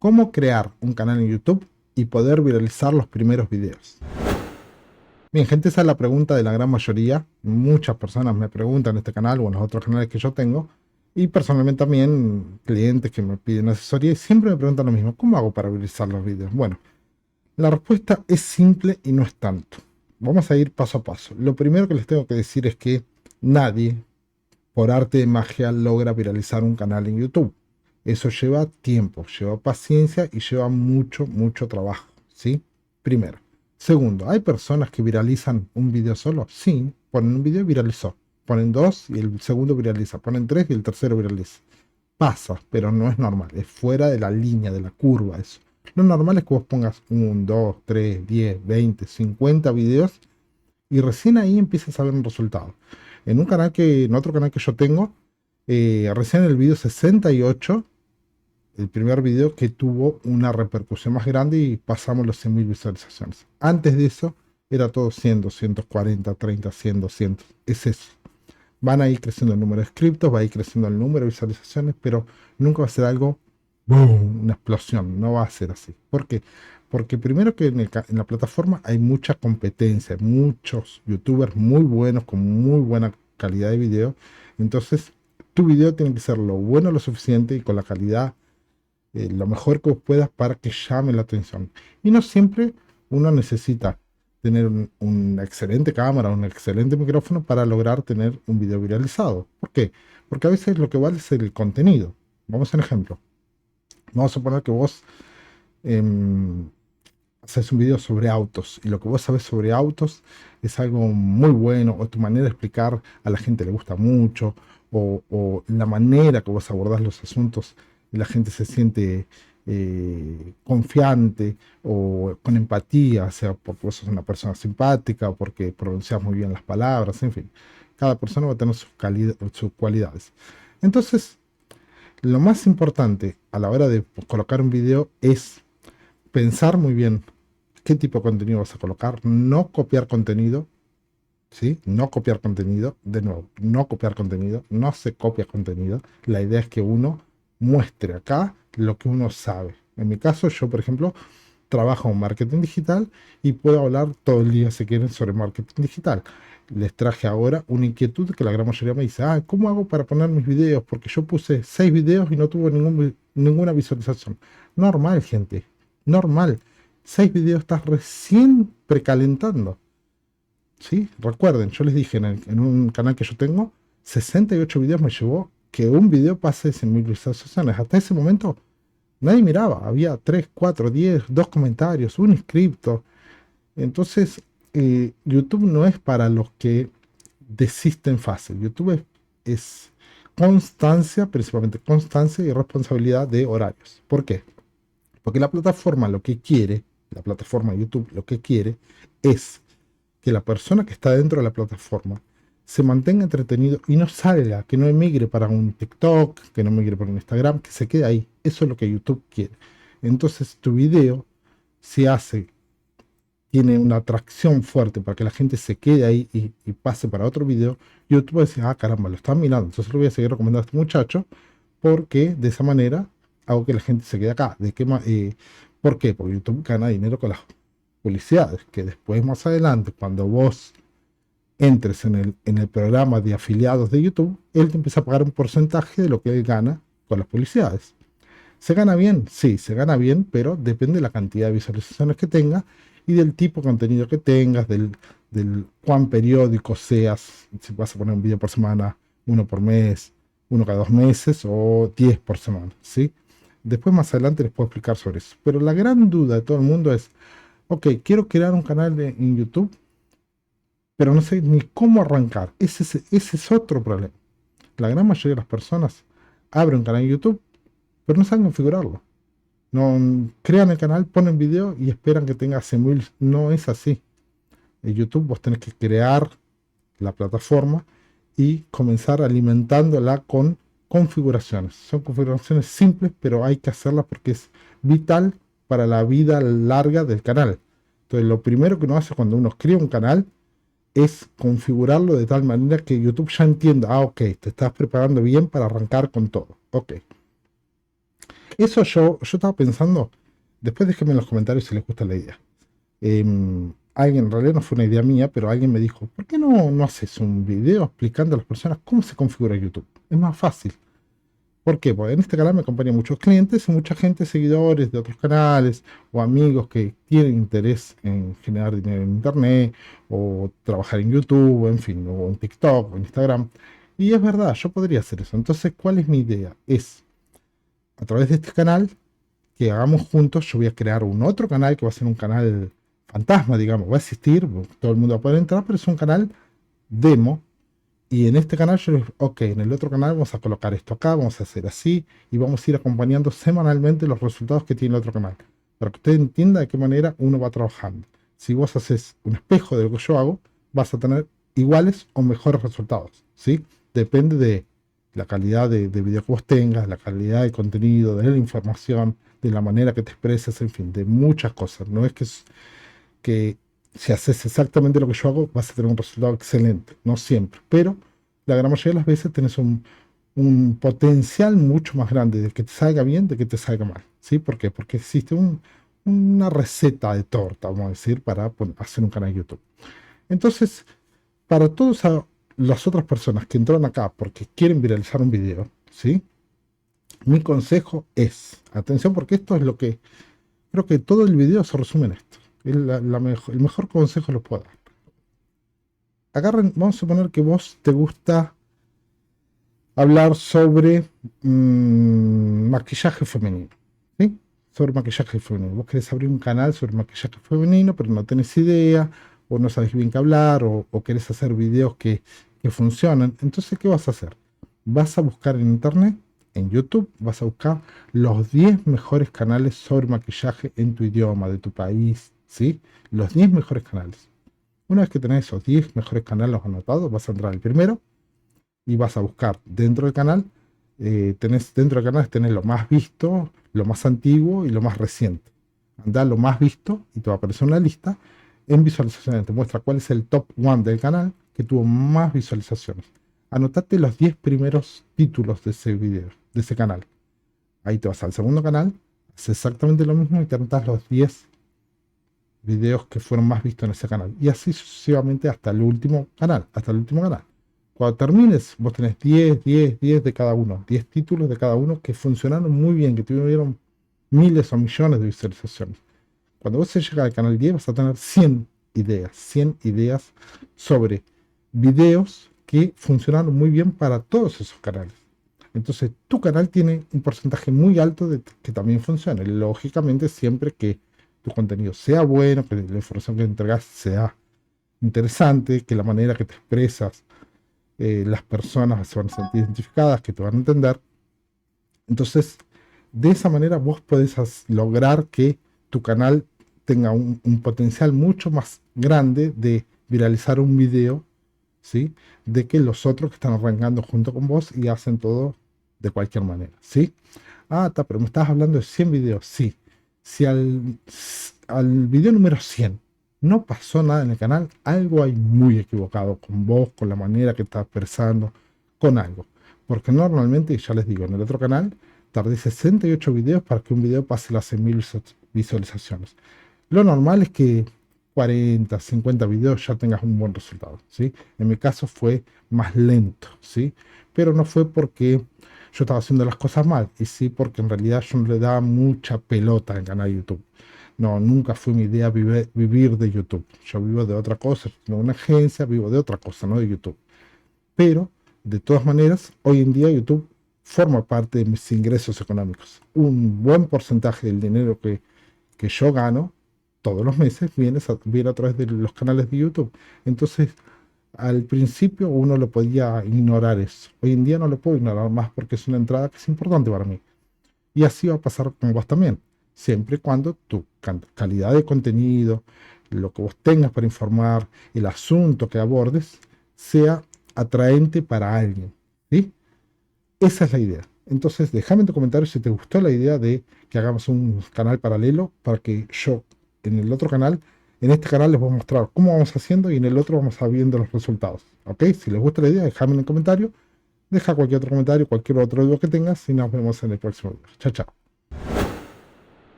¿Cómo crear un canal en YouTube y poder viralizar los primeros videos? Bien, gente, esa es la pregunta de la gran mayoría. Muchas personas me preguntan en este canal o en los otros canales que yo tengo. Y personalmente también clientes que me piden asesoría y siempre me preguntan lo mismo. ¿Cómo hago para viralizar los videos? Bueno, la respuesta es simple y no es tanto. Vamos a ir paso a paso. Lo primero que les tengo que decir es que nadie, por arte de magia, logra viralizar un canal en YouTube. Eso lleva tiempo, lleva paciencia y lleva mucho, mucho trabajo, ¿sí? Primero. Segundo, ¿hay personas que viralizan un video solo? Sí, ponen un video y viralizó. Ponen dos y el segundo viraliza. Ponen tres y el tercero viraliza. Pasa, pero no es normal. Es fuera de la línea, de la curva eso. Lo normal es que vos pongas 1, 2, 3, 10, 20, 50 videos y recién ahí empiezas a ver un resultado. En otro canal que yo tengo, recién el video 68, el primer video que tuvo una repercusión más grande y pasamos los 100.000 visualizaciones. Antes de eso era todo 100, 240, 30, 100, 200. Es eso. Van a ir creciendo el número de inscriptos, va a ir creciendo el número de visualizaciones, pero nunca va a ser algo, ¡boom!, una explosión. No va a ser así. ¿Por qué? Porque primero que en la plataforma hay mucha competencia, muchos youtubers muy buenos, con muy buena calidad de video. Entonces, tu video tiene que ser lo bueno lo suficiente y con la calidad lo mejor que vos puedas para que llame la atención. Y no siempre uno necesita tener una excelente cámara, un excelente micrófono para lograr tener un video viralizado. ¿Por qué? Porque a veces lo que vale es el contenido. Vamos a un ejemplo. Vamos a suponer que vos haces un video sobre autos y lo que vos sabes sobre autos es algo muy bueno, o tu manera de explicar a la gente le gusta mucho, o la manera que vos abordás los asuntos y la gente se siente confiante o con empatía, sea porque vos sos una persona simpática o porque pronuncias muy bien las palabras, en fin. Cada persona va a tener sus cualidades. Entonces, lo más importante a la hora de colocar un video es pensar muy bien qué tipo de contenido vas a colocar, no copiar contenido, ¿sí? No copiar contenido, de nuevo, no copiar contenido, no se copia contenido. La idea es que uno muestre acá lo que uno sabe. En mi caso, yo, por ejemplo, trabajo en marketing digital y puedo hablar todo el día, si quieren, sobre marketing digital. Les traje ahora una inquietud que la gran mayoría me dice, ¿cómo hago para poner mis videos? Porque yo puse 6 videos y no tuvo ninguna visualización. Normal, gente, normal. 6 videos estás recién precalentando, ¿sí? Recuerden, yo les dije en un canal que yo tengo, 68 videos me llevó que un video pase 100.000 visualizaciones. Hasta ese momento nadie miraba, había 3, 4, 10, 2 comentarios, un inscripto. Entonces, YouTube no es para los que desisten fácil. YouTube es constancia, principalmente constancia y responsabilidad de horarios. ¿Por qué? Porque la plataforma lo que quiere, la plataforma de YouTube lo que quiere es que la persona que está dentro de la plataforma se mantenga entretenido y no salga, que no emigre para un TikTok, que no emigre para un Instagram, que se quede ahí. Eso es lo que YouTube quiere. Entonces tu video se hace, tiene una atracción fuerte para que la gente se quede ahí y pase para otro video. YouTube va a decir, caramba, lo están mirando, entonces lo voy a seguir recomendando a este muchacho, porque de esa manera hago que la gente se quede acá. ¿Por qué? Porque YouTube gana dinero con las publicidades, que después más adelante, cuando vos entres en el programa de afiliados de YouTube, él te empieza a pagar un porcentaje de lo que él gana con las publicidades. ¿Se gana bien? Sí, se gana bien, pero depende de la cantidad de visualizaciones que tenga y del tipo de contenido que tengas, del cuán periódico seas, si vas a poner un video por semana, uno por mes, uno cada 2 meses o 10 por semana, ¿sí? Después más adelante les puedo explicar sobre eso. Pero la gran duda de todo el mundo es, ok, quiero crear un canal en YouTube, pero no sé ni cómo arrancar. Ese es otro problema. La gran mayoría de las personas abren un canal en YouTube, pero no saben configurarlo. No crean el canal, ponen video y esperan que tenga 100.000. No es así. En YouTube vos tenés que crear la plataforma y comenzar alimentándola con configuraciones. Son configuraciones simples, pero hay que hacerlas porque es vital para la vida larga del canal. Entonces, lo primero que uno hace cuando uno crea un canal es configurarlo de tal manera que YouTube ya entienda, ok, te estás preparando bien para arrancar con todo. Ok. Eso yo estaba pensando, después déjenme en los comentarios si les gusta la idea. Alguien, en realidad no fue una idea mía, pero alguien me dijo, ¿por qué no haces un video explicando a las personas cómo se configura YouTube? Es más fácil. ¿Por qué? Porque en este canal me acompañan muchos clientes y mucha gente, seguidores de otros canales o amigos que tienen interés en generar dinero en internet o trabajar en YouTube, en fin, o en TikTok o en Instagram. Y es verdad, yo podría hacer eso. Entonces, ¿cuál es mi idea? Es, a través de este canal, que hagamos juntos, yo voy a crear un otro canal que va a ser un canal fantasma, digamos, va a existir, todo el mundo va a poder entrar, pero es un canal demo. Y en este canal yo les, ok, en el otro canal vamos a colocar esto acá, vamos a hacer así, y vamos a ir acompañando semanalmente los resultados que tiene el otro canal. Para que usted entienda de qué manera uno va trabajando. Si vos haces un espejo de lo que yo hago, vas a tener iguales o mejores resultados, ¿sí? Depende de la calidad de video que vos tengas, la calidad de contenido, de la información, de la manera que te expresas, en fin, de muchas cosas. No es que si haces exactamente lo que yo hago, vas a tener un resultado excelente. No siempre, pero la gran mayoría de las veces tenés un potencial mucho más grande de que te salga bien, de que te salga mal. ¿Sí? ¿Por qué? Porque existe una receta de torta, vamos a decir, para hacer un canal de YouTube. Entonces, para todas las otras personas que entran acá porque quieren viralizar un video, ¿sí? Mi consejo es, atención, porque esto es lo que creo que todo el video se resume en esto. El mejor consejo lo puedo dar. Agarren, vamos a suponer que vos te gusta hablar sobre maquillaje femenino, ¿sí? Sobre maquillaje femenino. Vos querés abrir un canal sobre maquillaje femenino, pero no tenés idea, o no sabés bien qué hablar, o querés hacer videos que funcionan. Entonces, ¿qué vas a hacer? Vas a buscar en internet, en YouTube, vas a buscar los 10 mejores canales sobre maquillaje en tu idioma, de tu país, ¿sí? Los 10 mejores canales. Una vez que tenés esos 10 mejores canales anotados, vas a entrar al primero y vas a buscar dentro del canal. Dentro del canal tenés lo más visto, lo más antiguo y lo más reciente. Andá lo más visto y te va a aparecer una lista en visualizaciones. Te muestra cuál es el top 1 del canal que tuvo más visualizaciones. Anotate los 10 primeros títulos de ese video, de ese canal. Ahí te vas al segundo canal, haces exactamente lo mismo y te anotas los 10 videos que fueron más vistos en ese canal. Y así sucesivamente hasta el último canal, Cuando termines, vos tenés 10 de cada uno, 10 títulos de cada uno que funcionaron muy bien, que tuvieron miles o millones de visualizaciones. Cuando vos llegas al canal 10 vas a tener 100 ideas sobre videos que funcionaron muy bien para todos esos canales. Entonces tu canal tiene un porcentaje muy alto de que también funcione. Lógicamente siempre que tu contenido sea bueno, que la información que entregas sea interesante, que la manera que te expresas, las personas se van a sentir identificadas, que te van a entender. Entonces, de esa manera vos podés lograr que tu canal tenga un potencial mucho más grande de viralizar un video, ¿sí? De que los otros que están arrancando junto con vos y hacen todo de cualquier manera, ¿sí? Ah, pero me estabas hablando de 100 videos, sí. Si al video número 100 no pasó nada en el canal, algo hay muy equivocado con vos, con la manera que estás expresando, con algo. Porque normalmente, ya les digo, en el otro canal tardé 68 videos para que un video pase las 100.000 visualizaciones. Lo normal es que 40, 50 videos ya tengas un buen resultado, ¿sí? En mi caso fue más lento, ¿sí? Pero no fue porque yo estaba haciendo las cosas mal, y sí porque en realidad yo no le daba mucha pelota al canal de YouTube. No, nunca fue mi idea vivir de YouTube. Yo vivo de otra cosa, tengo una agencia, vivo de otra cosa, no de YouTube. Pero, de todas maneras, hoy en día YouTube forma parte de mis ingresos económicos. Un buen porcentaje del dinero que yo gano todos los meses viene a través de los canales de YouTube. Entonces, al principio uno lo podía ignorar eso. Hoy en día no lo puedo ignorar más porque es una entrada que es importante para mí. Y así va a pasar con vos también. Siempre y cuando tu calidad de contenido, lo que vos tengas para informar, el asunto que abordes, sea atraente para alguien. ¿Sí? Esa es la idea. Entonces, déjame en tu comentario si te gustó la idea de que hagamos un canal paralelo para que yo en el otro canal, en este canal les voy a mostrar cómo vamos haciendo y en el otro vamos a viendo los resultados. ¿Ok? Si les gusta la idea, déjame en el comentario. Deja cualquier otro comentario, cualquier otro video que tengas y nos vemos en el próximo video. Chao, chao.